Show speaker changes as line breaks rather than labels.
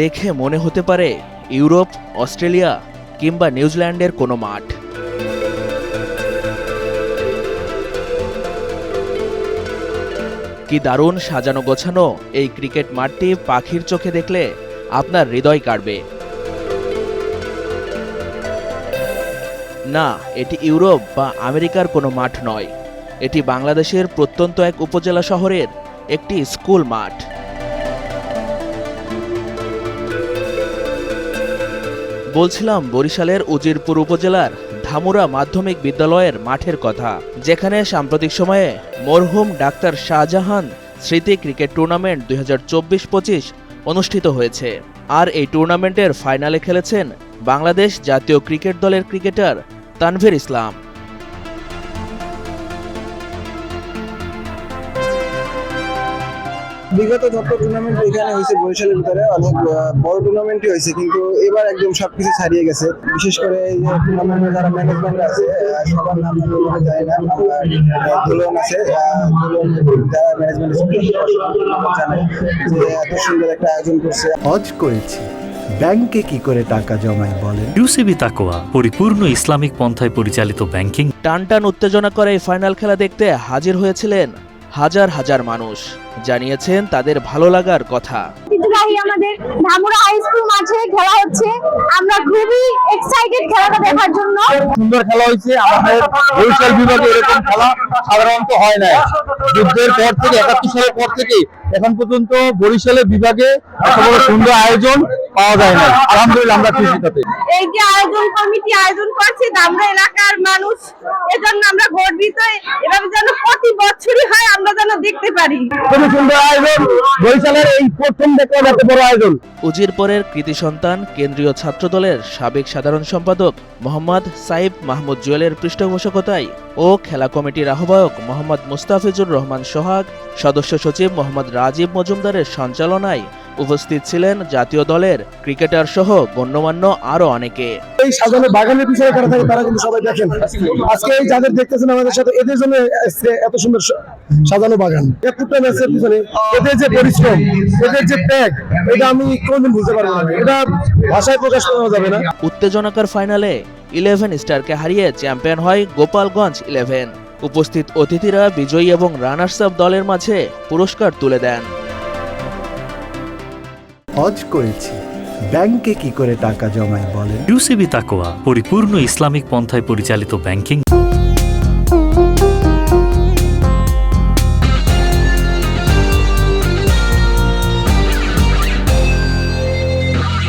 দেখে মনে হতে পারে ইউরোপ, অস্ট্রেলিয়া কিংবা নিউজিল্যান্ডের কোনো মাঠ। কি দারুণ সাজানো গোছানো এই ক্রিকেট মাঠটি পাখির চোখে দেখলে আপনার হৃদয় কাড়বে। না, এটি ইউরোপ বা আমেরিকার কোনো মাঠ নয়, এটি বাংলাদেশের প্রত্যন্ত এক উপজেলা শহরের একটি স্কুল মাঠ। বলছিলাম বরিশালের উজিরপুর উপজেলার ধামুরা মাধ্যমিক বিদ্যালয়ের মাঠের কথা, যেখানে সাম্প্রতিক সময়ে মরহুম ডাক্তার শাহজাহান স্মৃতি ক্রিকেট টুর্নামেন্ট 2024-25 অনুষ্ঠিত হয়েছে। আর এই টুর্নামেন্টের ফাইনালে খেলেছেন বাংলাদেশ জাতীয় ক্রিকেট দলের ক্রিকেটার তানভীর ইসলাম।
বিগত যত টুর্নামেন্ট এখানে হয়েছে বরিশালের ভিতরে অনেক বড় টুর্নামেন্টই হয়েছে, কিন্তু এবার একদম সবকিছু ছাড়িয়ে গেছে। বিশেষ করে এই যে টুর্নামেন্টে যারা ম্যানেজমেন্ট আছে সবার নাম বলতে যায় না, দুলন আছে, দুলন যারা ম্যানেজমেন্ট জানে যে এত সুন্দর একটা আয়োজন করছে।
হজ করেছি, ব্যাংকে কি করে টাকা জমাই বলেন?
ইউসিবি তাকওয়া, পরিপূর্ণ ইসলামিক পন্থায় পরিচালিত ব্যাংকিং।
টানটান উত্তেজনা করে এই ফাইনাল খেলা দেখতে হাজির হয়েছিলেন হাজার হাজার মানুষ, জানিয়েছেন তাদের ভালো লাগার কথা।
আমাদের ধামুরা হাই স্কুল মাঠে খেলা হচ্ছে, আমরা খুবই এক্সাইটেড খেলাটা দেখার জন্য।
সুন্দর খেলা হয়েছে। আমাদের বরিশাল বিভাগে এরকম খেলা সাধারণত হয় না। যুদ্ধের পর থেকে 71 সালের পর থেকে এখন পর্যন্ত বরিশালের বিভাগে এত বড় সুন্দর আয়োজন পাওয়া যায় না। আলহামদুলিল্লাহ আমরা খুশি তাতে।
এই যে আয়োজন কমিটি আয়োজন করছে ধামরা এলাকার মানুষ, এজন্য আমরা গর্বিত। এভাবে যেন প্রতি বছরই হয়, আমরা যেন দেখতে পারি।
খুবই সুন্দর আয়োজন, বরিশালের এই প্রথম দেখলাম এত বড় আয়োজন।
উজিরপুরের কৃতি সন্তান কেন্দ্রীয় ছাত্রদলের সাবেক সাধারণ সম্পাদক মোহাম্মদ সাইফ মাহমুদ জুয়েলের পৃষ্ঠপোষকতায় ও খেলা কমিটির আহ্বায়ক মোহাম্মদ মুস্তাফিজুর রহমান সোহাগ, সদস্য সচিব মোহাম্মদ রাজীব মজুমদারের সঞ্চালনায় উপস্থিত ছিলেন জাতীয় দলের ক্রিকেটার সহ গণ্যমান্য আরো অনেকে।
এই সাজানো বাগানের পিছনে কারা থাকে তারা কিন্তু সবাই দেখেন। আজকে এই যাদের দেখতেছেন আমাদের সাথে, এদের জন্য এত সুন্দর সাজানো বাগান। প্রত্যেকটা ম্যাচের পিছনে এদের যে পরিশ্রম, এদের যে ত্যাগ, এটা আমি কোনদিন বুঝতে পারবো না, এটা ভাষায় প্রকাশ করা যাবে না।
উত্তেজনাকার ফাইনালে 11 স্টারকে হারিয়ে চ্যাম্পিয়ন হয় গোপালগঞ্জ 11। উপস্থিত অতিথিরা বিজয়ী এবং রানার্স আপ দলের মাঝে পুরস্কার তুলে দেন।
হজ করেছি, ব্যাংকে কি করে টাকা জমাই বলেন?
ইউসিবি তাকওয়া, পরিপূর্ণ ইসলামিক পন্থায় পরিচালিত ব্যাংকিং।